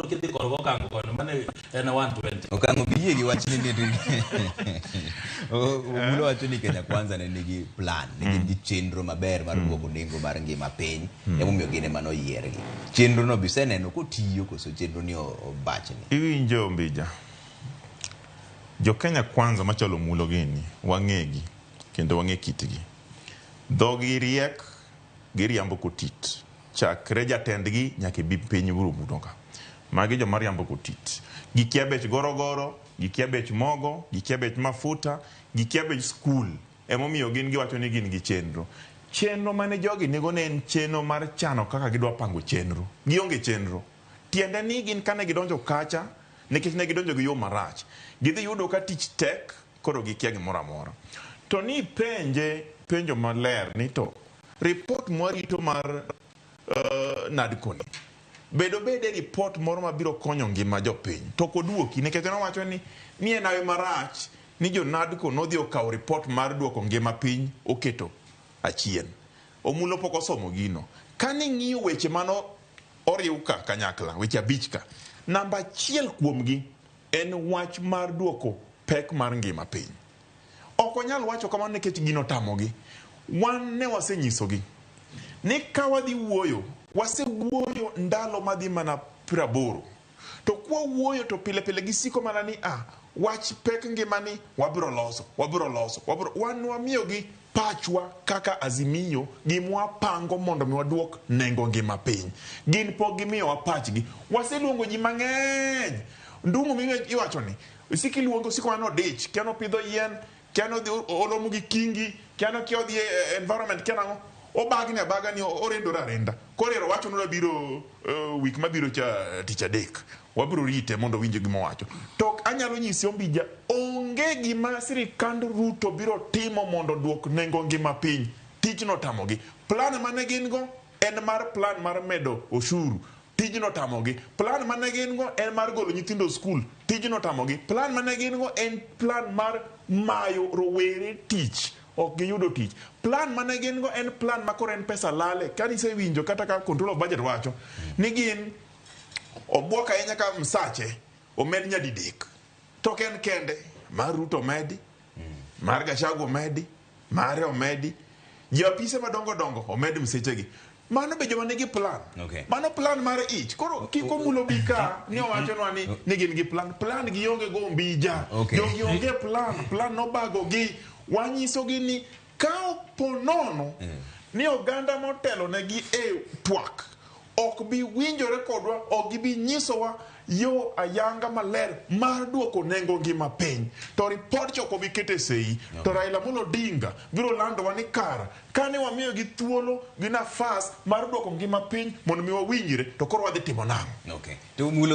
kiti kor Okango kono mane en 120. Okango biye gi wach ni mulo wacho ni Kenya Kwanza ne nigi plan, nigi chenro maber mar duoko nengo mar ngima piny. Emomiyo gine mano yiergi. Chenro no biseneno kotiyo koso chenro ni obachni. Iwinjo mbija. Jo Kenya Kwanza machalo mulo gini wang'egi kendo wang'e kitgi. Dhogi riek giriambo kotit. Chakre jatendgi nyaka bi piny buru mudoka. Magi jo mariambo kotit. Gikia bech goro, gikia bech mogo, gikia bech mafuta, gikia bech skul. Emomiyo gin giwacho ni gin gi chenro. Chenro mane jogi nego ne en chenro mar chano kaka gidwa pango chenro. Gionge chenro. Tiende ni gin kane gidonjo kacha, nikech ne gidonjo gi yo marach. Gidhi yudo ka tich tek, koro gikia gimoro amora. To ni penjo maler ni to report morito mar nadkoni. Bede report moro mabiro konyo ngima jopiny. To koduoki nikech nowacho ni en nawe marach ni jo nadko nodhi okawo report mar duoko ngima piny oketo achien. Omulo pok osomo gino. Kani ng'iyo weche mano oriw ka kanyakla, weche abich ka. Namba 1 kuomgi en wach mar duoko pek mar ngima piny. Ok onyal wacho kamano nikech gino tamogi. Wan ne wasenyisogi ni ka wadhi wuoyo, wasewuoyo ndalo madhi mana 80. To kwa wuoyo to pile gisiko mana ni wach pek ngimani wabiro loso. Wan wamiyogi pachwa kaka Azimio gimwa pango mondo miwaduok nengo ngima piny. Gin pok gimiyowa pachgi. Waseluongo ji mang'eny. Ndungu iwacho ni isiki luongo siko mano dich, kiano pidho yien, kiano olomo gi kingi, kiano kiodhi environment, kiano obagni abagani orendora arenda. Korero wacho no biro week mabiro cha tich adek. Wabiro rite mondo winjo gima wacho. Tok anyalo nyisi Ombija, onge gima sirikand Ruto biro timo mondo duok nengo ngima piny. Tijno tamogi. Plan mane gin go en mar plan mar medo oshuru. Tijno tamogi. Plan mane gin go en mar golo nyithindo skul. Tijno tamogi. Plan mane gin go en plan mar mayo rowere tich. Ok giyudo tich. Plan mane gin go en plan makoro en pesa lale. Kani se winjo kata ka control of budget wacho ni gin obwoka ahinya ka Msache omed nyadidek. To ken kende mar Ruto omedi, mar Gachagua omedi, mare omedi, jopise madongo omedi msechegi. Mano be joma nigi plan. Mano plan mar ich. Koro kiko mulo bika ni owacho ni gin gi plan. Plan gionge go Ombija. Jogi onge plan no bago gi. Wanyiso gi ni kao ponono ni oganda motelo negi twak. Ok bi winjore kodwa, ok bi nyisowa yo ayanga maler mar duoko nengo ngima piny. To report choko bi kete sei. To Raila Amolo Odinga biro landowa ni kara kane wamiyo gi thuolo gi nafas mar duoko ngima piny mondo mi wawinjre, to koro wadhi timo nang'o. To mulo